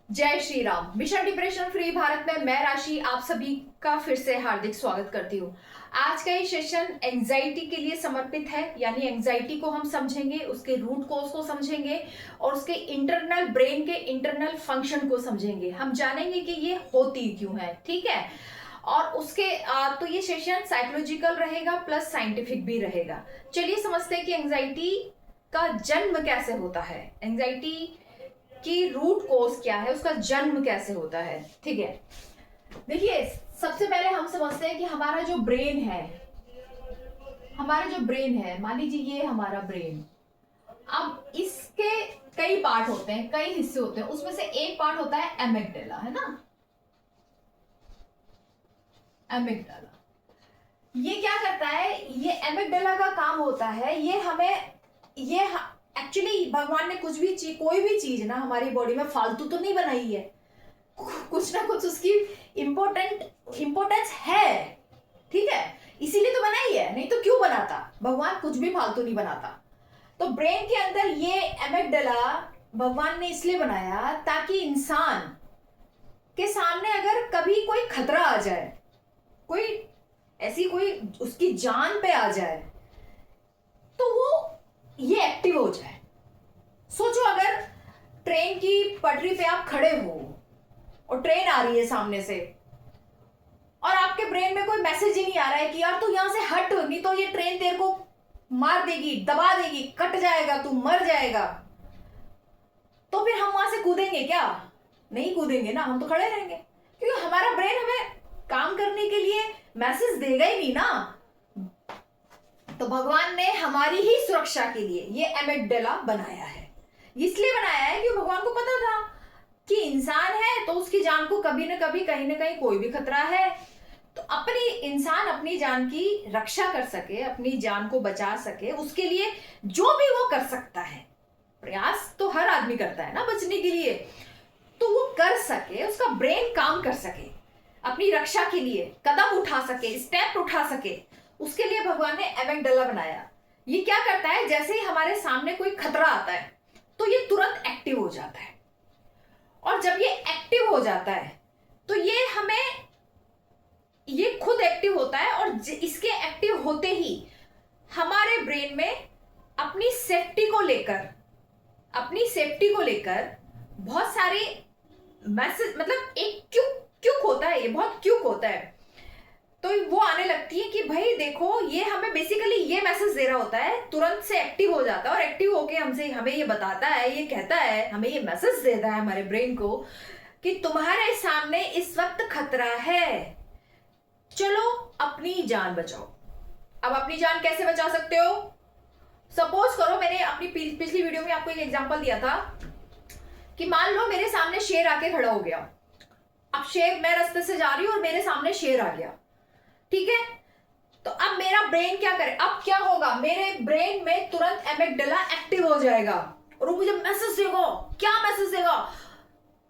जय Shri Ram. Mission depression free Bharat में मैं राशि आप सभी का फिर से हार्दिक स्वागत करती हूँ। आज का ये सेशन एंजाइटी के लिए समर्पित है, यानी एंजाइटी को हम समझेंगे, उसके रूट कॉज को समझेंगे और उसके इंटरनल ब्रेन के इंटरनल फंक्शन को समझेंगे। हम जानेंगे कि ये होती क्यों है, ठीक है। और उसके तो ये सेशन साइकोलॉजिकल रहेगा प्लस साइंटिफिक भी रहेगा। चलिए समझते हैं कि एंजाइटी का जन्म कैसे होता है, एंजाइटी कि रूट कॉज क्या है, उसका जन्म कैसे होता है, ठीक है। देखिए, सबसे पहले हम समझते हैं कि हमारा जो ब्रेन है, मान लीजिए ये हमारा ब्रेन। अब इसके कई पार्ट होते हैं, कई हिस्से होते हैं, उसमें से एक पार्ट होता है एमिगडाला, है ना। एमिगडाला ये क्या करता है, ये एमिगडाला का काम होता है, ये एक्चुअली भगवान ने कुछ भी चीज, कोई भी चीज ना हमारी बॉडी में फालतू तो नहीं बनाई है, कुछ ना कुछ उसकी इम्पोर्टेंस है, ठीक है। इसीलिए तो बनाई है, नहीं तो क्यों बनाता, भगवान कुछ भी फालतू नहीं बनाता। तो ब्रेन के अंदर ये एमिगडाला भगवान ने इसलिए बनाया ताकि इंसान के सामने अगर कभी कोई खतरा आ जाए, कोई उसकी जान पे आ जाए, तो वो ये एक्टिव हो जाए। सोचो, अगर ट्रेन की पटरी पे आप खड़े हो और ट्रेन आ रही है सामने से और आपके ब्रेन में कोई मैसेज ही नहीं आ रहा है कि यार तू यहां से हट, नहीं तो ये ट्रेन तेरे को मार देगी, दबा देगी, कट जाएगा, तू मर जाएगा, तो फिर हम वहां से कूदेंगे क्या? नहीं कूदेंगे ना, हम तो खड़े रहेंगे, क्योंकि हमारा ब्रेन हमें काम करने के लिए मैसेज देगा ही नहीं ना। तो भगवान ने हमारी ही सुरक्षा के लिए ये एमिगडाला बनाया है। इसलिए बनाया है कि भगवान को पता था कि इंसान है तो उसकी जान को कभी न कभी कहीं ना कहीं कोई भी खतरा है, तो इंसान अपनी जान की रक्षा कर सके, अपनी जान को बचा सके, उसके लिए जो भी वो कर सकता है, प्रयास तो हर आदमी करता है ना बचने के लिए, तो वो कर सके, उसका ब्रेन काम कर सके, अपनी रक्षा के लिए कदम उठा सके, स्टेप उठा सके, उसके लिए भगवान ने एमिगडाला बनाया। ये क्या करता है, जैसे ही हमारे सामने कोई खतरा आता है तो ये तुरंत एक्टिव हो जाता है, और जब ये एक्टिव हो जाता है तो ये खुद एक्टिव होता है, और इसके एक्टिव होते ही हमारे ब्रेन में अपनी सेफ्टी को लेकर बहुत सारे मैसेज, मतलब एक क्यूक होता है, ये बहुत क्यूक होता है, तो वो आने लगती है कि भाई देखो, ये हमें बेसिकली ये मैसेज दे रहा होता है, तुरंत से एक्टिव हो जाता है, और एक्टिव होके हमें ये बताता है, ये कहता है, हमें ये मैसेज देता है हमारे ब्रेन को कि तुम्हारे सामने इस वक्त खतरा है, चलो अपनी जान बचाओ। अब अपनी जान कैसे बचा सकते हो? सपोज करो, मैंने अपनी पिछली वीडियो में आपको एक एग्जांपल दिया था कि मान लो मेरे सामने शेर आके खड़ा हो गया। अब मैं रास्ते से जा रही हूं और मेरे सामने शेर आ गया, ठीक है। तो अब मेरा ब्रेन क्या करे, अब क्या होगा, मेरे ब्रेन में तुरंत एमिगडाला एक्टिव हो जाएगा और वो मुझे मैसेज देगा। क्या मैसेज देगा?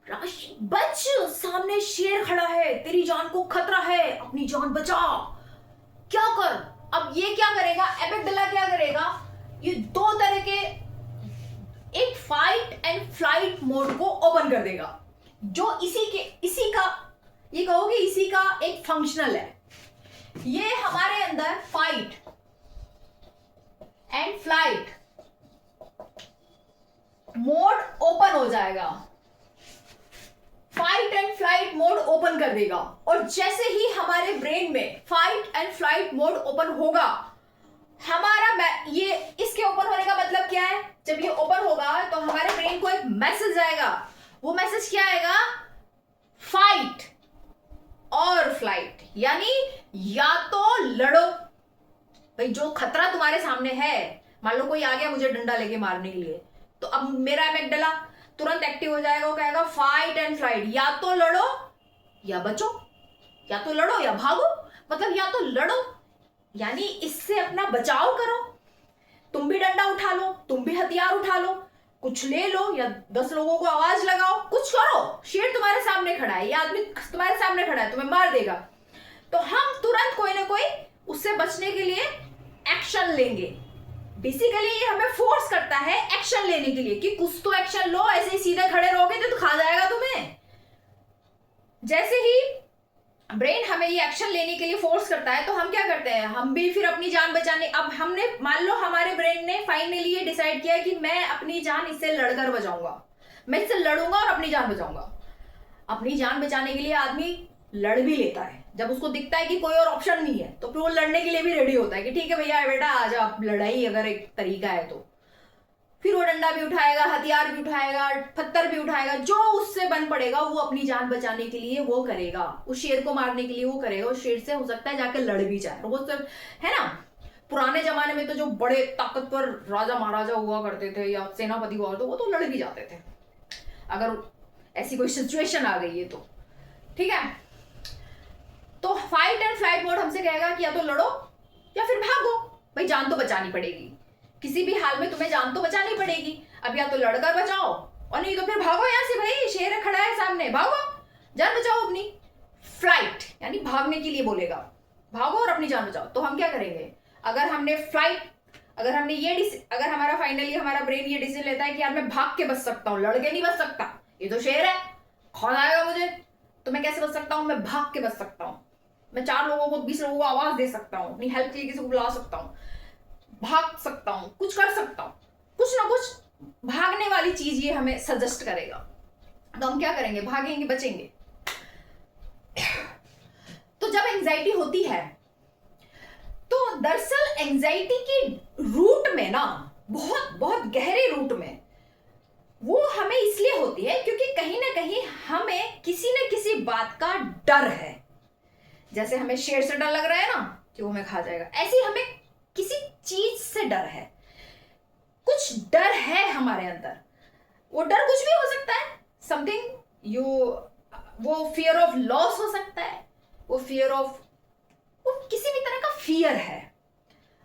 राशि बच, सामने शेर खड़ा है, तेरी जान को खतरा है, अपनी जान बचा, क्या कर। अब ये क्या करेगा, एमिगडाला क्या करेगा, ये दो तरह के एक फाइट एंड फ्लाइट मोड को ओपन कर देगा, जो इसी का ये कहोगे इसी का एक फंक्शनल है। ये हमारे अंदर fight and flight mode open हो जाएगा, fight and flight mode open कर देगा, और जैसे ही हमारे ब्रेन में fight and flight mode open होगा, ये इसके ओपन होने का मतलब क्या है, जब ये ओपन होगा तो हमारे ब्रेन को एक मैसेज आएगा। वो मैसेज क्या आएगा? फाइट और फ्लाइट, यानी या तो लड़ो, भाई जो खतरा तुम्हारे सामने है, मान लो कोई आ गया मुझे डंडा लेके मारने के लिए, तो अब मेरा एमिगडाला तुरंत एक्टिव हो जाएगा, वो कहेगा फाइट एंड फ्लाइट, या तो लड़ो या बचो, या तो लड़ो या भागो, मतलब या तो लड़ो यानी इससे अपना बचाव करो, तुम भी डंडा उठा लो, तुम भी हथियार उठा लो, कुछ ले लो, या 10 लोगों को आवाज लगाओ, कुछ करो। शेर तुम्हारे सामने खड़ा है, या आदमी तुम्हारे सामने खड़ा है, तुम्हें मार देगा, तो हम तुरंत कोई ना कोई उससे बचने के लिए एक्शन लेंगे। बेसिकली ये हमें फोर्स करता है एक्शन लेने के लिए कि कुछ तो एक्शन लो, ऐसे ही सीधे खड़े रहोगे तो खा जाएगा तुम्हें। जैसे ही ब्रेन हमें ये एक्शन लेने के लिए फोर्स करता है तो हम क्या करते हैं, हम भी फिर अपनी जान बचाने, अब हमने मान लो हमारे ब्रेन ने फाइनली ये डिसाइड किया कि मैं अपनी जान इससे लड़कर बचाऊंगा, मैं इससे लड़ूंगा और अपनी जान बचाऊंगा। अपनी जान बचाने के लिए आदमी लड़ भी लेता है, जब उसको दिखता है कि कोई और ऑप्शन नहीं है तो फिर वो लड़ने के लिए भी रेडी होता है कि ठीक है भैया बेटा आ जा, लड़ाई अगर एक तरीका है तो फिर वो डंडा भी उठाएगा, हथियार भी उठाएगा, पत्थर भी उठाएगा, जो उससे बन पड़ेगा वो अपनी जान बचाने के लिए वो करेगा, उस शेर को मारने के लिए वो करेगा। उस शेर से हो सकता है जाके लड़ भी जाए। वो सब है ना, पुराने जमाने में तो जो बड़े ताकतवर राजा महाराजा हुआ करते थे या सेनापति हुआ करते वो तो लड़ भी जाते थे अगर ऐसी कोई सिचुएशन आ गई है तो, ठीक है। तो फाइट एंड फ्लाइट मोड हमसे कहेगा कि या तो लड़ो या फिर भागो, भाई जान तो बचानी पड़ेगी, किसी भी हाल में तुम्हें जान तो बचानी पड़ेगी। अब या तो लड़कर बचाओ और नहीं तो फिर भागो यहाँ से, भाई शेर खड़ा है सामने, भागो, जान बचाओ अपनी। फ्लाइट यानी भागने के लिए बोलेगा, भागो और अपनी जान बचाओ। तो हम क्या करेंगे, अगर हमने फ्लाइट, अगर हमने अगर हमारा फाइनली हमारा ब्रेन ये डिसीजन लेता है कि यार मैं भाग के बच सकता हूँ, लड़के नहीं बच सकता, ये तो शेर है, खा जाएगा मुझे, तो मैं कैसे बच सकता हूँ, मैं भाग के बच सकता हूँ, मैं 4 लोगों को 20 लोगों को आवाज दे सकता हूँ, अपनी हेल्प के लिए किसी को बुला सकता हूँ, भाग सकता हूँ, कुछ कर सकता हूँ, कुछ ना कुछ भागने वाली चीज ये हमें सजेस्ट करेगा। तो हम क्या करेंगे, भागेंगे, बचेंगे। तो जब एंजाइटी होती है तो दरअसल एंजाइटी की रूट में ना, बहुत बहुत गहरे रूट में वो हमें इसलिए होती है क्योंकि कहीं ना कहीं हमें किसी न किसी बात का डर है। जैसे हमें शेर से डर लग रहा है ना कि वो हमें खा जाएगा, ऐसे हमें किसी चीज से डर है, कुछ डर है हमारे अंदर। वो डर कुछ भी हो सकता है, समथिंग वो फियर ऑफ लॉस हो सकता है, वो फियर ऑफ, वो किसी भी तरह का फियर है।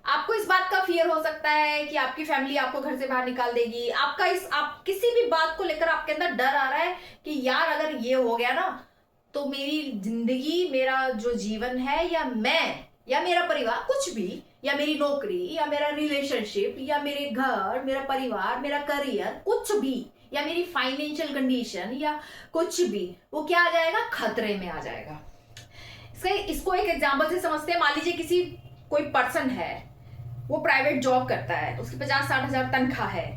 आपको इस बात का फियर हो सकता है कि आपकी फैमिली आपको घर से बाहर निकाल देगी, आप किसी भी बात को लेकर आपके अंदर डर आ रहा है कि यार अगर ये हो गया ना तो मेरी जिंदगी, मेरा जो जीवन है, या मैं या मेरा परिवार, कुछ भी, या मेरी नौकरी या मेरा रिलेशनशिप या मेरे घर, मेरा परिवार, मेरा करियर, कुछ भी, या मेरी फाइनेंशियल कंडीशन या कुछ भी, वो क्या आ जाएगा, खतरे में आ जाएगा। इसको एक एग्जांपल से समझते हैं। मान लीजिए कोई पर्सन है, वो प्राइवेट जॉब करता है, उसकी 50-60 हजार तनख्वाह है,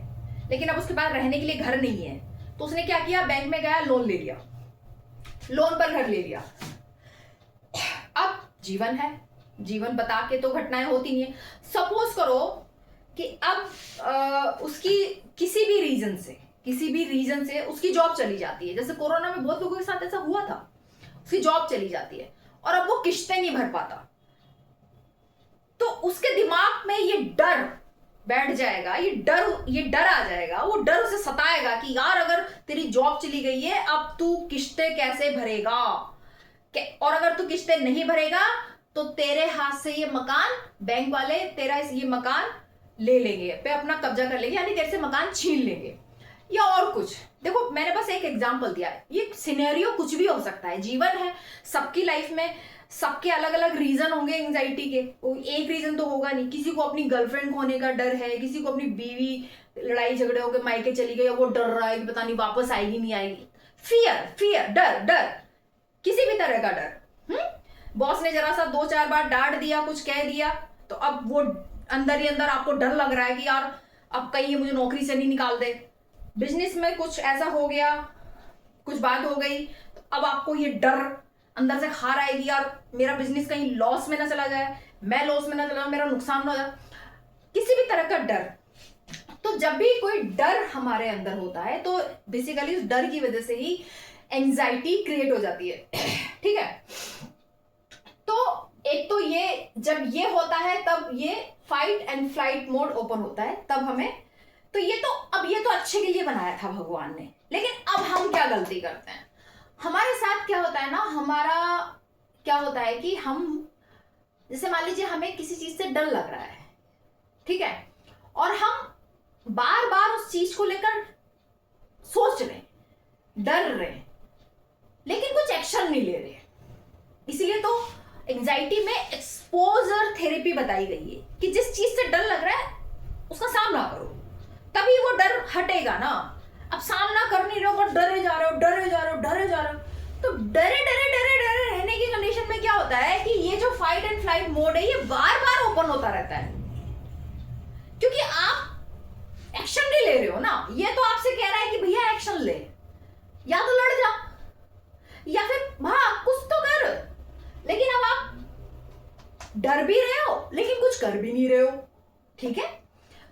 लेकिन अब उसके पास रहने के लिए घर नहीं है, तो उसने क्या किया, बैंक में गया, लोन ले लिया, लोन पर घर ले लिया। अब जीवन है, जीवन बता के तो घटनाएं होती नहीं है। सपोज करो कि अब उसकी किसी भी रीजन से उसकी जॉब चली जाती है। जैसे कोरोना में बहुत लोगों के साथ ऐसा हुआ था, उसकी जॉब चली जाती है और अब वो किस्तें नहीं भर पाता, तो उसके दिमाग में ये डर बैठ जाएगा, ये डर आ जाएगा, वो डर उसे सताएगा कि यार अगर तेरी जॉब चली गई है अब तू किस्तें कैसे भरेगा, और अगर तू किस्तें नहीं भरेगा तो तेरे हाथ से ये मकान, बैंक वाले तेरा ये मकान ले लेंगे, पे अपना कब्जा कर लेंगे, यानी तेरे से मकान छीन लेंगे, या और कुछ। देखो मैंने बस एक एग्जांपल दिया, ये सिनेरियो कुछ भी हो सकता है, जीवन है, सबकी लाइफ में सबके अलग अलग रीजन होंगे एंजाइटी के, एक रीजन तो होगा नहीं। किसी को अपनी गर्लफ्रेंड खोने का डर है, किसी को अपनी बीवी लड़ाई झगड़े होकर मायके चली गई, वो डर रहा है कि पता नहीं वापस आएगी नहीं आएगी। फियर, डर, किसी भी तरह का डर। बॉस ने जरा सा 2-4 बार डांट दिया, कुछ कह दिया, तो अब वो अंदर ही अंदर आपको डर लग रहा है कि यार अब कहीं ये मुझे नौकरी से नहीं निकाल दे। बिजनेस में कुछ ऐसा हो गया, कुछ बात हो गई, तो अब आपको ये डर अंदर से खा रहा है कि यार मेरा बिजनेस कहीं लॉस में ना चला जाए, मैं लॉस में ना चला जाए, मेरा नुकसान ना हो जाए, किसी भी तरह का डर। तो जब भी कोई डर हमारे अंदर होता है तो बेसिकली उस डर की वजह से ही एंजाइटी क्रिएट हो जाती है। ठीक है, तो एक तो ये जब ये होता है तब ये fight and flight mode open होता है, तब हमें तो ये तो अच्छे के लिए बनाया था भगवान ने। लेकिन अब हम क्या गलती करते हैं, हमारे साथ क्या होता है ना, हमारा क्या होता है कि हम जैसे मान लीजिए हमें किसी चीज से डर लग रहा है, ठीक है, और हम बार बार उस चीज को लेकर सोच रहे, डर रहे, लेकिन कुछ एक्शन नहीं ले रहे। इसलिए तो एंजाइटी में एक्सपोजर थेरेपी बताई गई है कि जिस चीज से डर लग रहा है उसका सामना करो, तभी वो डर हटेगा ना। अब सामना कर नहीं रहे हो, बस डरे जा रहे हो, डरे जा रहे हो, डरे जा रहे हो, तो डरे डरे डरे डरे रहने की कंडीशन में क्या होता है कि ये जो फाइट एंड फ्लाइट मोड है ये बार बार ओपन होता रहता है, क्योंकि आप एक्शन नहीं ले रहे हो ना। ये तो आपसे कह रहा है कि भैया एक्शन ले, या तो लड़ जा या फिर भाग, कुछ तो कर। लेकिन अब आप डर भी रहे हो लेकिन कुछ कर भी नहीं रहे हो, ठीक है।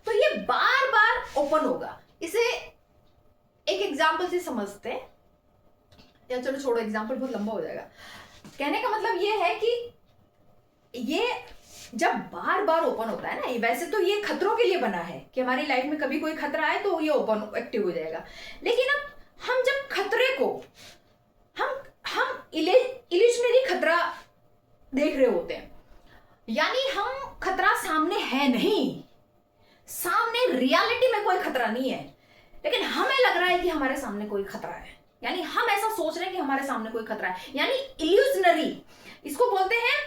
तो ये बार बार ओपन होगा। इसे एक एग्जाम्पल से समझते हैं, या चलो छोड़ो, एग्जाम्पल बहुत लंबा हो जाएगा। कहने का मतलब ये है कि ये जब बार बार ओपन होता है ना, वैसे तो ये खतरों के लिए बना है कि हमारी लाइफ में कभी कोई खतरा आए तो ये ओपन एक्टिव हो जाएगा। लेकिन अब हम जब खतरे को हम इल्यूजनरी खतरा देख रहे होते हैं, यानी हम खतरा सामने है नहीं, सामने रियलिटी में कोई खतरा नहीं है, लेकिन हमें लग रहा है कि हमारे सामने कोई खतरा है, यानी हम ऐसा सोच रहे हैं कि हमारे सामने कोई खतरा है, यानी इल्यूजनरी। इसको बोलते हैं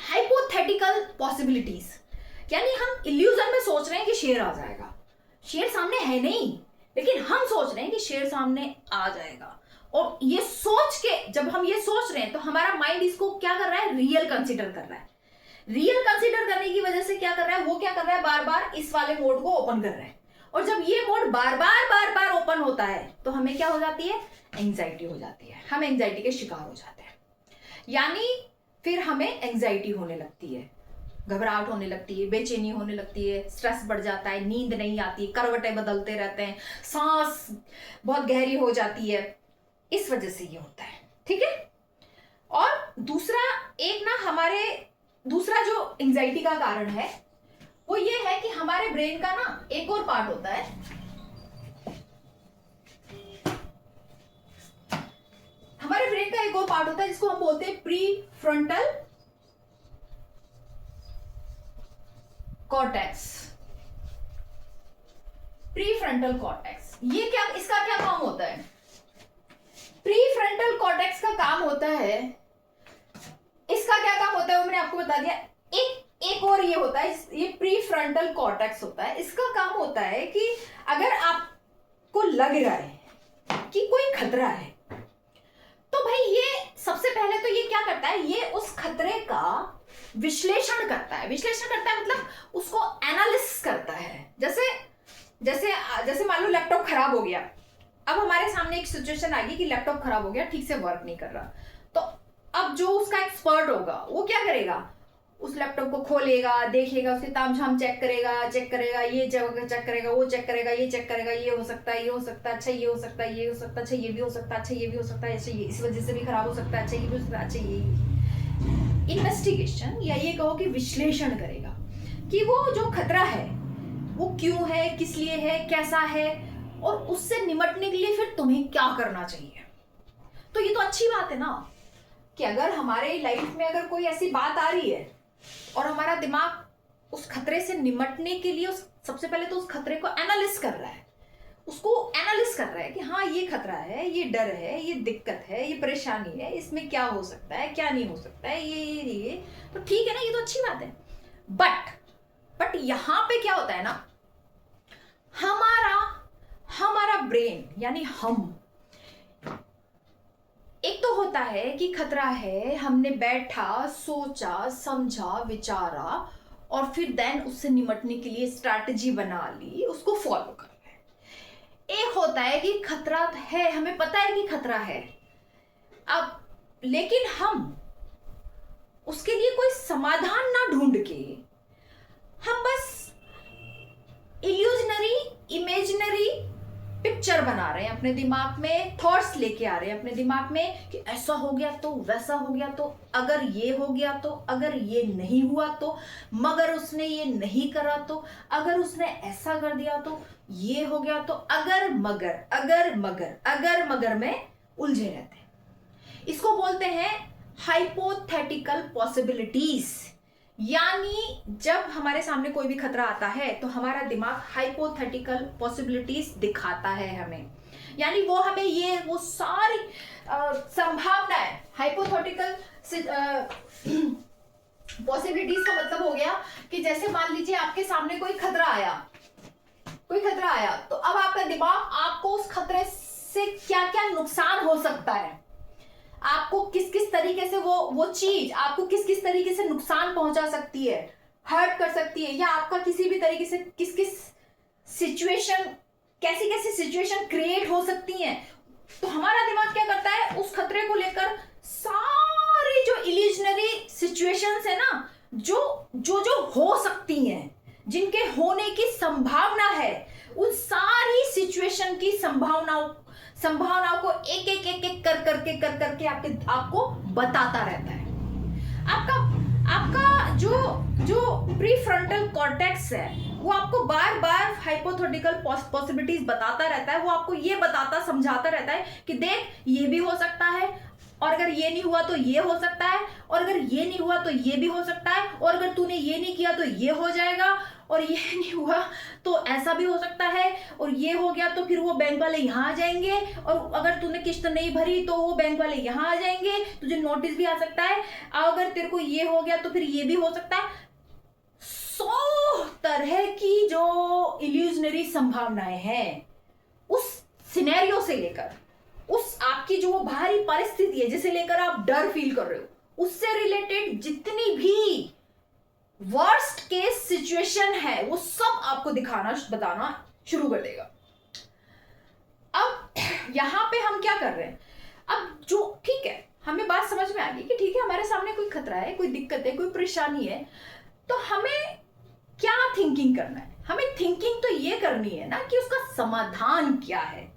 हाइपोथेटिकल पॉसिबिलिटीज, यानी हम इल्यूजन में सोच रहे हैं कि शेर आ जाएगा। शेर सामने है नहीं, लेकिन हम सोच रहे हैं कि शेर सामने आ जाएगा। और ये सोच के, जब हम ये सोच रहे हैं तो हमारा माइंड इसको क्या कर रहा है, रियल कंसीडर कर रहा है। रियल कंसीडर करने की वजह से क्या कर रहा है, वो क्या कर रहा है, बार बार इस वाले मोड को ओपन कर रहा है। और जब ये मोड बार बार ओपन होता है तो हमें क्या हो जाती है, एंजाइटी हो जाती है, हम एंजाइटी के शिकार हो जाते हैं। यानी फिर हमें एंजाइटी होने लगती है, घबराहट होने लगती है, बेचैनी होने लगती है, स्ट्रेस बढ़ जाता है, नींद नहीं आती, करवटें बदलते रहते हैं, सांस बहुत गहरी हो जाती है। इस वजह से ये होता है, ठीक है। और दूसरा जो एंजाइटी का कारण है वो ये है कि हमारे ब्रेन का ना एक और पार्ट होता है, हमारे ब्रेन का एक और पार्ट होता है जिसको हम बोलते हैं pre frontal cortex. Pre frontal cortex, ये क्या, इसका क्या काम होता है? प्री फ्रंटल कॉर्टेक्स का काम होता है, इसका क्या काम होता है वो मैंने आपको बता दिया। एक और ये होता है, ये प्री फ्रंटल कॉर्टेक्स होता है। इसका काम होता है कि अगर आपको लग रहा है कि कोई खतरा है, तो भाई ये सबसे पहले तो ये क्या करता है, ये उस खतरे का विश्लेषण करता है। विश्लेषण करता है मतलब उसको एनालिसिस करता है। जैसे मान लो लैपटॉप खराब हो गया, अब हमारे सामने एक सिचुएशन आ गई कि लैपटॉप खराब हो गया, ठीक से वर्क नहीं कर रहा, तो अब जो उसका एक्सपर्ट होगा वो क्या करेगा, उस लैपटॉप को खोलेगा, देखेगा, उसके तामझाम चेक करेगा, ये जगह चेक करेगा, वो चेक करेगा, ये चेक करेगा, ये हो सकता है, ये हो सकता है, अच्छा ये हो सकता है, ये हो सकता है, अच्छा ये भी हो सकता है, अच्छा ये भी हो सकता है, अच्छा ये इस वजह से भी खराब हो सकता है, अच्छा ये भी हो सकता है, अच्छा ये इन्वेस्टिगेशन या ये कहो कि विश्लेषण करेगा कि वो जो खतरा है वो क्यों है, किस लिए है, कैसा है, और उससे निपटने के लिए फिर तुम्हें क्या करना चाहिए। तो ये तो अच्छी बात है ना कि अगर हमारे लाइफ में अगर कोई ऐसी बात आ रही है और हमारा दिमाग उस खतरे से निपटने के लिए सबसे पहले तो उस खतरे को एनालिसिस कर रहा है, उसको एनालिसिस कर रहा है कि हाँ ये खतरा है, ये डर है, ये दिक्कत है, ये परेशानी है, इसमें क्या हो सकता है, क्या नहीं हो सकता है, ये तो ठीक है ना, ये तो अच्छी बात है। बट यहां पे क्या होता है ना, हमारा ब्रेन यानी हम, एक तो होता है कि खतरा है, हमने बैठा, सोचा, समझा, विचारा और फिर देन उससे निपटने के लिए स्ट्रैटेजी बना ली, उसको फॉलो कर रहे हैं। एक होता है कि खतरा है, हमें पता है कि खतरा है, अब लेकिन हम उसके लिए कोई समाधान ना ढूंढ के हम बस इल्यूजनरी, इमेजिनरी पिक्चर बना रहे हैं अपने दिमाग में, थॉट्स लेके आ रहे हैं अपने दिमाग में कि ऐसा हो गया तो, वैसा हो गया तो, अगर ये हो गया तो, अगर ये नहीं हुआ तो, मगर उसने ये नहीं करा तो, अगर उसने ऐसा कर दिया तो, ये हो गया तो, अगर मगर में उलझे रहते हैं। इसको बोलते हैं हाइपोथेटिकल पॉसिबिलिटीज। यानी जब हमारे सामने कोई भी खतरा आता है तो हमारा दिमाग हाइपोथेटिकल पॉसिबिलिटीज दिखाता है हमें, यानी वो हमें वो सारी संभावनाएं, हाइपोथेटिकल पॉसिबिलिटीज का मतलब हो गया कि जैसे मान लीजिए आपके सामने कोई खतरा आया, तो अब आपका दिमाग आपको उस खतरे से क्या क्या नुकसान हो सकता है, आपको किस किस तरीके से वो चीज आपको किस किस तरीके से नुकसान पहुंचा सकती है, हर्ट कर सकती है, या आपका किसी भी तरीके से किस किस सिचुएशन, कैसी कैसी सिचुएशन क्रिएट हो सकती हैं। तो हमारा दिमाग क्या करता है, उस खतरे को लेकर सारी जो इल्यूजनरी सिचुएशंस है ना, जो जो जो हो सकती हैं, जिनके होने की संभावना है, उन सारी सिचुएशन की संभावनाओं को एक एक एक एक कर करके आपको बताता रहता है। आपका आपका जो जो प्रीफ्रंटल कॉर्टेक्स है वो आपको बार बार हाइपोथेटिकल पॉसिबिलिटीज बताता रहता है, वो आपको ये बताता समझाता रहता है कि देख ये भी हो सकता है, और अगर ये नहीं हुआ तो ये हो सकता है, और अगर ये नहीं हुआ तो ये भी हो सकता है, और अगर तूने ये नहीं किया तो ये हो जाएगा, और ये नहीं हुआ तो ऐसा भी हो सकता है, और ये हो गया तो फिर वो बैंक वाले यहाँ आ जाएंगे, और अगर तूने किस्त नहीं भरी तो वो बैंक वाले यहाँ आ जाएंगे, तुझे नोटिस भी आ सकता है, अगर तेरे को ये हो गया तो फिर ये भी हो सकता है। 100 तरह की जो इल्यूजनरी संभावनाएं हैं उस सिनेरियो से लेकर, उस आपकी जो बाहरी परिस्थिति है जिसे लेकर आप डर फील कर रहे हो, उससे रिलेटेड जितनी भी वर्स्ट केस सिचुएशन है वो सब आपको बताना शुरू कर देगा। अब यहां पे हम क्या कर रहे हैं, अब जो ठीक है हमें बात समझ में आ गई कि ठीक है हमारे सामने कोई खतरा है, कोई दिक्कत है, कोई परेशानी है, तो हमें क्या थिंकिंग करना है, हमें थिंकिंग तो ये करनी है ना कि उसका समाधान क्या है।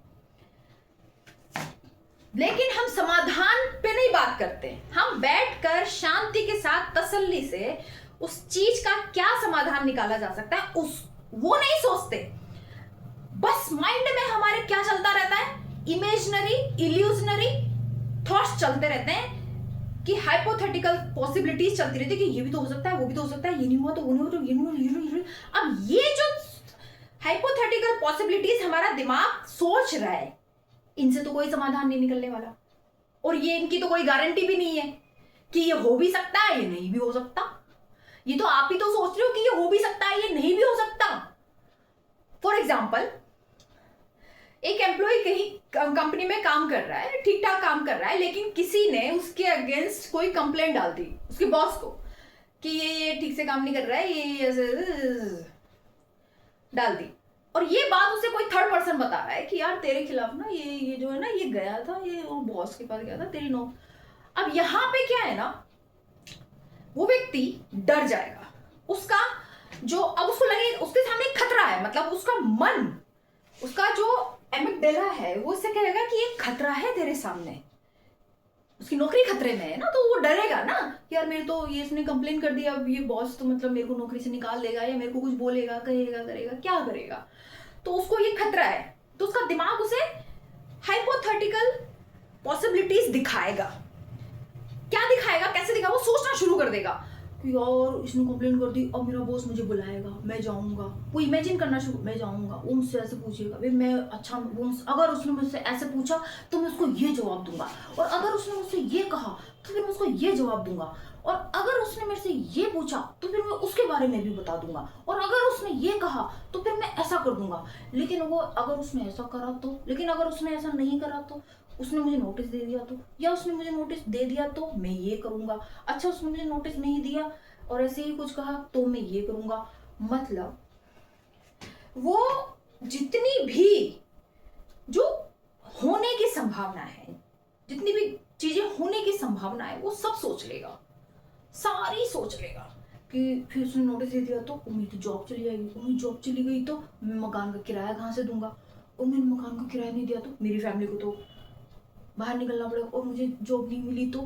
लेकिन हम समाधान पे नहीं बात करते, हम बैठकर शांति के साथ तसल्ली से उस चीज का क्या समाधान निकाला जा सकता है वो नहीं सोचते। बस माइंड में हमारे क्या चलता रहता है, इमेजिनरी इल्यूजनरी थॉट्स चलते रहते हैं कि हाइपोथेटिकल पॉसिबिलिटीज चलती रहती है कि ये भी तो हो सकता है, वो भी तो हो सकता है, ये नहीं हुआ तो वो नहीं हुआ तो ये नहीं हुआ, ये नहीं हुआ। अब ये जो हाइपोथेटिकल पॉसिबिलिटीज हमारा दिमाग सोच रहा है, इनसे तो कोई समाधान नहीं निकलने वाला, और ये इनकी तो कोई गारंटी भी नहीं है कि ये हो भी सकता है, ये नहीं भी हो सकता। ये तो आप ही तो सोच रहे हो कि ये हो भी सकता है, ये नहीं भी हो सकता। फॉर एग्जाम्पल, एक एम्प्लॉय कहीं कंपनी में काम कर रहा है, ठीक ठाक काम कर रहा है, लेकिन किसी ने उसके अगेंस्ट कोई कंप्लेंट डाल दी उसके बॉस को कि ये ठीक से काम नहीं कर रहा है, ये डाल दी, और ये बात उसे कोई थर्ड पर्सन बता रहा है कि यार तेरे खिलाफ ना ये जो है ना, ये गया था, ये वो बॉस के पास गया था तेरी नो। अब यहां पे क्या है ना, वो व्यक्ति डर जाएगा, उसका जो अब उसको लगे उसके सामने एक खतरा है, मतलब उसका मन, उसका जो एमिगडाला है वो उससे कहेगा कि एक खतरा है तेरे सामने, उसकी नौकरी खतरे में है ना, तो वो डरेगा ना यार मेरे तो ये इसने कंप्लेन कर दिया, अब ये बॉस तो मतलब मेरे को नौकरी से निकाल देगा, या मेरे को कुछ बोलेगा, कहेगा, करेगा, क्या करेगा, तो उसको ये खतरा है, तो उसका दिमाग उसे हाइपोथेटिकल पॉसिबिलिटीज दिखाएगा। क्या दिखाएगा, कैसे दिखाएगा, वो सोचना शुरू कर देगा कि यार इसने कंप्लेन कर दी, अब मेरा बॉस मुझे बुलाएगा, मैं जाऊंगा, वो इमेजिन करना शुरू, मैं जाऊंगा, वो मुझसे ऐसे पूछेगा, भाई मैं अच्छा, अगर उसने मुझसे ऐसे पूछा तो मैं उसको ये जवाब दूंगा, और अगर उसने मुझसे ये कहा तो फिर मैं उसको ये जवाब दूंगा, और अगर उसने मेरे से ये पूछा तो फिर मैं उसके बारे में भी बता दूंगा, और अगर उसने ये कहा तो फिर मैं ऐसा कर दूंगा, लेकिन वो अगर उसने ऐसा करा तो, लेकिन अगर उसने ऐसा नहीं करा तो, उसने मुझे नोटिस दे दिया तो, या उसने मुझे नोटिस दे दिया तो मैं ये करूंगा, अच्छा उसने मुझे नोटिस नहीं दिया और ऐसे ही कुछ कहा तो मैं ये करूंगा। मतलब वो जितनी भी जो होने की संभावना है, जितनी भी चीजें होने की संभावना है, वो सब सोच लेगा, सारी सोच लेगा कि फिर उसने नोटिस दे दिया तो मेरी तो जॉब चली जाएगी, और मेरी जॉब चली गई तो मैं मकान का किराया कहाँ से दूंगा, और मैंने मकान का किराया नहीं दिया तो मेरी फैमिली को तो बाहर निकलना पड़ेगा, और मुझे जॉब नहीं मिली तो,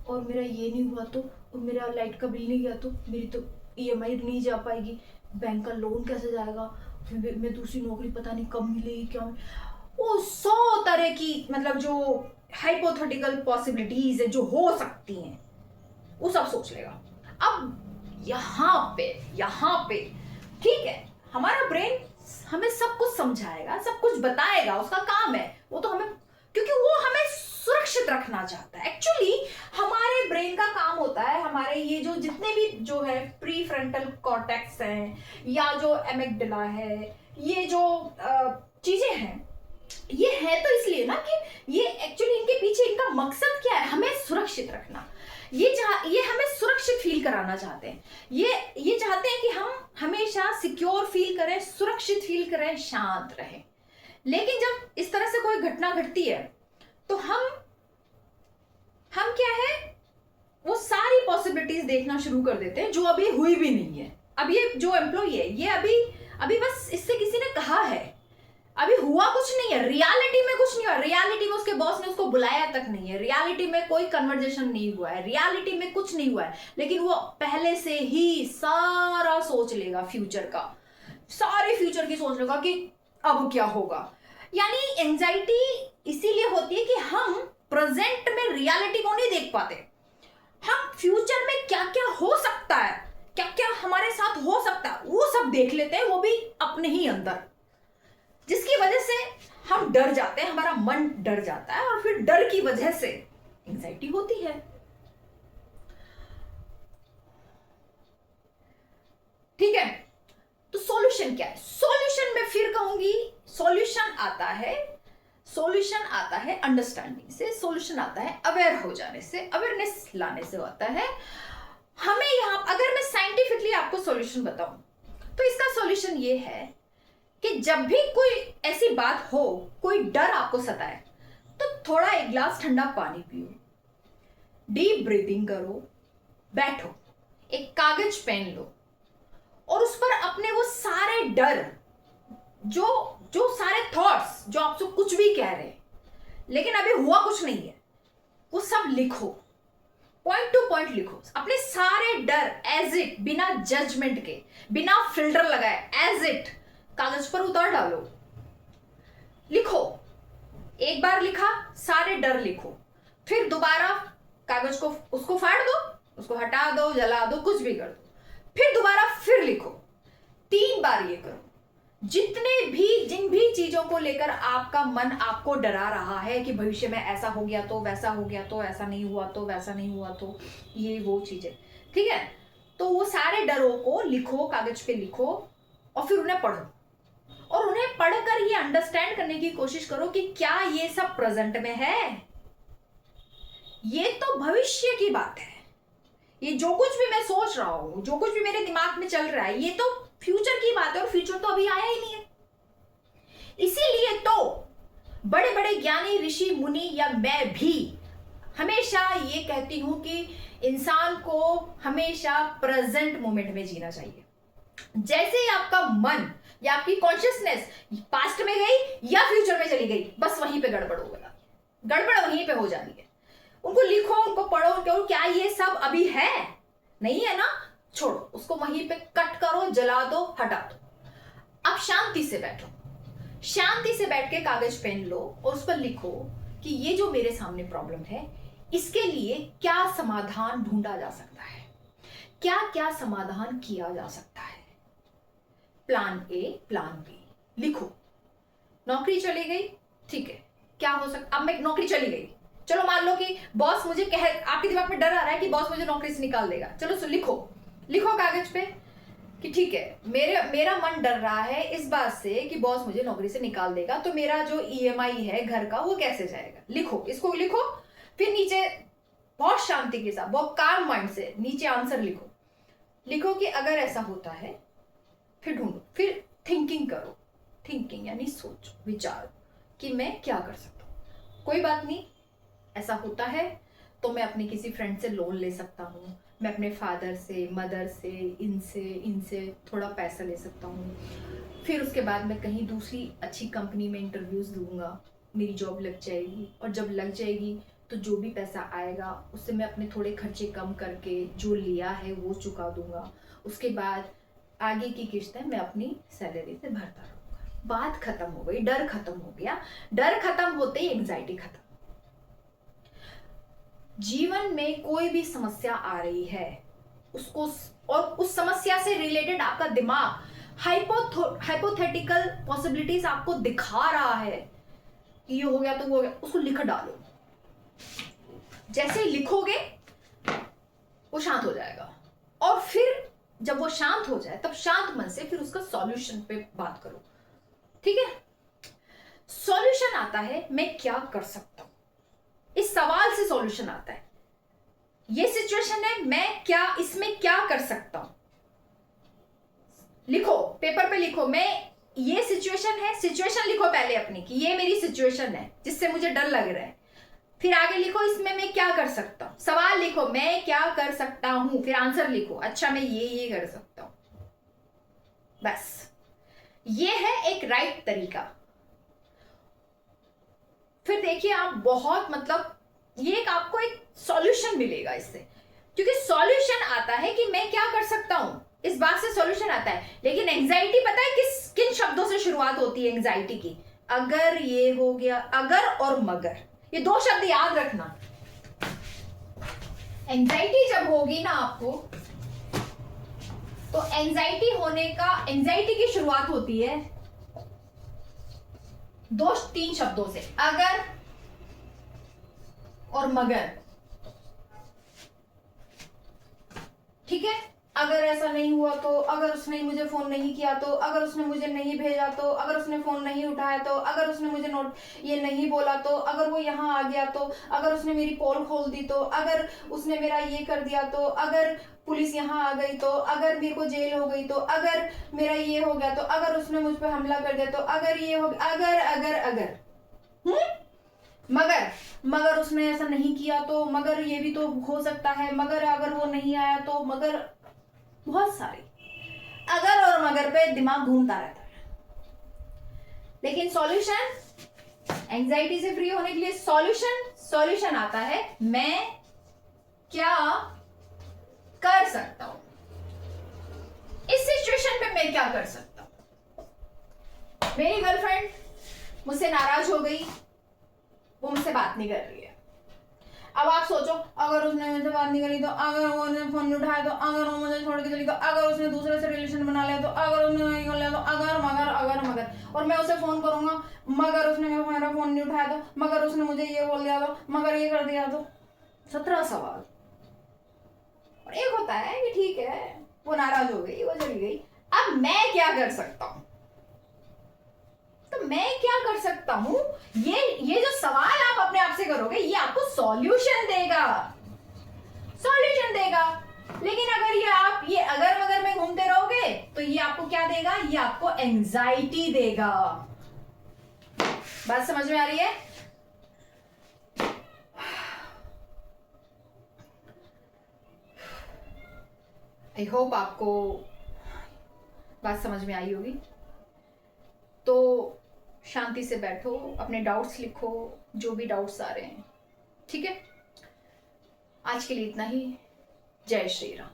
और मेरा ये नहीं हुआ तो, और मेरा लाइट का बिल नहीं गया तो, मेरी तो ईएमआई नहीं जा पाएगी, बैंक का लोन कैसे जाएगा, फिर मैं दूसरी नौकरी पता नहीं कब मिलेगी, क्या वो 100 तरह की मतलब जो हाइपोथेटिकल पॉसिबिलिटीज है जो हो सकती हैं वो सब सोच लेगा। अब यहाँ पे ठीक है, हमारा ब्रेन हमें सब कुछ समझाएगा, सब कुछ बताएगा, उसका काम है वो, तो हमें, क्योंकि वो हमें सुरक्षित रखना चाहता है। एक्चुअली हमारे ब्रेन ब्रेन का काम होता है, हमारे ये जो जितने भी जो है प्री फ्रंटल कॉर्टेक्स हैं या जो एमिगडाला है, ये जो चीजें हैं, ये है तो इसलिए ना कि ये एक्चुअली इनके पीछे इनका मकसद क्या है, हमें सुरक्षित रखना। ये हमें सुरक्षित फील कराना चाहते हैं। ये चाहते हैं कि हम हमेशा सिक्योर फील करें, सुरक्षित फील करें, शांत रहें। लेकिन जब इस तरह से कोई घटना घटती है तो हम क्या है, वो सारी पॉसिबिलिटीज देखना शुरू कर देते हैं जो अभी हुई भी नहीं है। अब ये जो एम्प्लॉई है, ये अभी बस इससे किसी ने कहा है, अभी हुआ कुछ नहीं है, रियलिटी में कुछ नहीं हुआ, रियलिटी में उसके बॉस ने उसको बुलाया तक नहीं है, रियलिटी में कोई कन्वर्जेशन नहीं हुआ है, रियलिटी में कुछ नहीं हुआ है, लेकिन वो पहले से ही सारा सोच लेगा फ्यूचर का, सारे फ्यूचर की सोच लेगा कि अब क्या होगा। यानी एंजाइटी इसीलिए होती है कि हम प्रेजेंट में रियलिटी को नहीं देख पाते, हम फ्यूचर में क्या क्या हो सकता है, क्या क्या हमारे साथ हो सकता है, वो सब देख लेते हैं, वो भी अपने ही अंदर, जिसकी वजह से हम डर जाते हैं, हमारा मन डर जाता है, और फिर डर की वजह से एंजाइटी होती है। ठीक है, तो सॉल्यूशन क्या है? सॉल्यूशन मैं फिर कहूंगी, सॉल्यूशन आता है अंडरस्टैंडिंग से, सॉल्यूशन आता है अवेयर हो जाने से, अवेयरनेस लाने से होता है। हमें यहां, अगर मैं साइंटिफिकली आपको सॉल्यूशन बताऊं तो इसका सॉल्यूशन ये है कि जब भी कोई ऐसी बात हो, कोई डर आपको सताए, तो थोड़ा एक गिलास ठंडा पानी पियो, डीप ब्रीदिंग करो, बैठो, एक कागज पेन लो और उस पर अपने वो सारे डर, जो सारे थॉट्स जो आपसे कुछ भी कह रहे हैं लेकिन अभी हुआ कुछ नहीं है, वो सब लिखो, पॉइंट टू पॉइंट लिखो, अपने सारे डर एज इट, बिना जजमेंट के, बिना फिल्टर लगाए, एज इट कागज पर उतार डालो, लिखो। एक बार लिखा, सारे डर लिखो, फिर दोबारा कागज को उसको फाड़ दो, उसको हटा दो, जला दो, कुछ भी कर दो, फिर दोबारा फिर लिखो। 3 बार ये करो। जिन भी चीजों को लेकर आपका मन आपको डरा रहा है कि भविष्य में ऐसा हो गया तो, वैसा हो गया तो, ऐसा नहीं हुआ तो, वैसा नहीं हुआ तो, ये वो चीजें, ठीक है, तो वो सारे डरों को लिखो, कागज पे लिखो और फिर उन्हें पढ़ो, और उन्हें पढ़कर ये अंडरस्टैंड करने की कोशिश करो कि क्या ये सब प्रेजेंट में है, ये तो भविष्य की बात है, ये जो कुछ भी मैं सोच रहा हूं, जो कुछ भी मेरे दिमाग में चल रहा है, ये तो फ्यूचर की बात है, और फ्यूचर तो अभी आया ही नहीं है। इसीलिए तो बड़े बड़े ज्ञानी, ऋषि मुनि या मैं भी हमेशा ये कहती हूं कि इंसान को हमेशा प्रेजेंट मोमेंट में जीना चाहिए। जैसे ही आपका मन या आपकी कॉन्शियसनेस पास्ट में गई या फ्यूचर में चली गई, बस वहीं पे गड़बड़ हो गया, गड़बड़ वहीं पे हो जाती है। उनको लिखो, उनको पढ़ो, उनको क्या ये सब अभी है, नहीं है ना, छोड़ो, उसको वहीं पे कट करो, जला दो, हटा दो। अब शांति से बैठो, शांति से बैठ के कागज पेन लो और उस पर लिखो कि ये जो मेरे सामने प्रॉब्लम है, इसके लिए क्या समाधान ढूंढा जा सकता है, क्या क्या समाधान किया जा सकता है, प्लान ए, प्लान बी, लिखो। नौकरी चली गई, ठीक है, क्या हो सकता, अब मैं नौकरी चली गई, चलो मान लो कि बॉस मुझे आपके दिमाग में डर आ रहा है कि बॉस मुझे नौकरी से निकाल देगा, चलो लिखो कागज पे कि ठीक है, मेरा मन डर रहा है इस बात से कि बॉस मुझे नौकरी से निकाल देगा, तो मेरा जो ईएमआई है घर का वो कैसे जाएगा, लिखो, इसको लिखो। फिर नीचे बहुत शांति के साथ, बहुत काम माइंड से नीचे आंसर लिखो कि अगर ऐसा होता है, फिर ढूंढो, फिर थिंकिंग करो, थिंकिंग यानी सोचो, विचार कि मैं क्या कर सकता हूँ। कोई बात नहीं, ऐसा होता है तो मैं अपने किसी फ्रेंड से लोन ले सकता हूँ, मैं अपने फादर से, मदर से, इनसे थोड़ा पैसा ले सकता हूँ, फिर उसके बाद मैं कहीं दूसरी अच्छी कंपनी में इंटरव्यूज दूंगा, मेरी जॉब लग जाएगी, और जब लग जाएगी तो जो भी पैसा आएगा उससे मैं अपने थोड़े खर्चे कम करके जो लिया है वो चुका दूंगा, उसके बाद आगे की किस्तें मैं अपनी सैलरी से भरता रहूँगा। बात खत्म हो गई, डर खत्म हो गया। डर खत्म होते ही एंजाइटी खत्म। जीवन में कोई भी समस्या आ रही है, उसको और उस समस्या से रिलेटेड आपका दिमाग हाइपोथेटिकल पॉसिबिलिटीज आपको दिखा रहा है कि ये हो गया तो वो हो गया, उसको लिख डालो। जैसे ही लिखोगे वो शांत हो जाएगा। और फिर जब वो शांत हो जाए तब शांत मन से फिर उसका सॉल्यूशन पे बात करो, ठीक है। सॉल्यूशन आता है मैं क्या कर सकता हूं, इस सवाल से सॉल्यूशन आता है। ये सिचुएशन है, मैं क्या इसमें क्या कर सकता हूं। लिखो, पेपर पे लिखो, मैं ये सिचुएशन है, सिचुएशन लिखो पहले अपनी कि ये मेरी सिचुएशन है जिससे मुझे डर लग रहा है। फिर आगे लिखो इसमें मैं क्या कर सकता हूं, सवाल लिखो मैं क्या कर सकता हूं, फिर आंसर लिखो, अच्छा मैं ये कर सकता हूं। बस ये है एक राइट तरीका। फिर देखिए आप बहुत मतलब ये एक आपको एक सॉल्यूशन मिलेगा इससे, क्योंकि सॉल्यूशन आता है कि मैं क्या कर सकता हूं, इस बात से सॉल्यूशन आता है। लेकिन एंजाइटी पता है किन शब्दों से शुरुआत होती है एंजाइटी की? अगर ये हो गया, अगर और मगर, ये दो शब्द याद रखना। एंजाइटी जब होगी ना आपको, तो एंजाइटी की शुरुआत होती है 2-3 शब्दों से, अगर और मगर, ठीक है। अगर ऐसा नहीं हुआ तो, अगर उसने मुझे फोन नहीं किया तो, अगर उसने मुझे नहीं भेजा तो, अगर उसने फोन नहीं उठाया तो, अगर उसने मुझे नोट ये नहीं बोला तो, अगर वो यहाँ आ गया तो, अगर उसने मेरी पोल खोल दी तो, अगर उसने मेरा ये कर दिया तो, अगर पुलिस यहाँ आ गई तो, अगर मेरे को जेल हो गई तो, अगर मेरा ये हो गया तो, अगर उसने मुझ पर हमला कर दिया तो, अगर ये हो गया, अगर मगर उसने ऐसा नहीं किया तो, मगर ये भी तो हो सकता है, मगर अगर वो नहीं आया तो, मगर बहुत सारे अगर और मगर पे दिमाग घूमता रहता है। लेकिन सॉल्यूशन, एंजाइटी से फ्री होने के लिए सॉल्यूशन आता है मैं क्या कर सकता हूं, इस सिचुएशन पे मैं क्या कर सकता हूं। मेरी गर्लफ्रेंड मुझसे नाराज हो गई, वो मुझसे बात नहीं कर रही है। अब आप सोचो, अगर उसने मुझसे बात नहीं करी तो, अगर वो फोन नहीं उठाया तो, अगर वो मुझे छोड़ के चली तो, अगर उसने दूसरे से रिलेशन बना लिया तो, अगर उसने नहीं कर लिया तो, अगर और मैं उसे फोन करूंगा, मगर उसने मेरा फोन नहीं उठाया तो, मगर उसने मुझे ये बोल दिया तो, मगर ये कर दिया तो। 17 सवाल। और एक होता है कि ठीक है वो नाराज हो गई, वो चली गई, अब मैं क्या कर सकता हूं। तो मैं क्या कर सकता हूं, ये जो सवाल आप अपने आप से करोगे ये आपको सॉल्यूशन देगा। लेकिन अगर ये अगर मगर में घूमते रहोगे तो ये आपको क्या देगा, ये आपको एंजाइटी देगा। बात समझ में आ रही है? आई होप आपको बात समझ में आई होगी। तो शांति से बैठो, अपने डाउट्स लिखो, जो भी डाउट्स आ रहे हैं, ठीक है। आज के लिए इतना ही। जय श्री राम।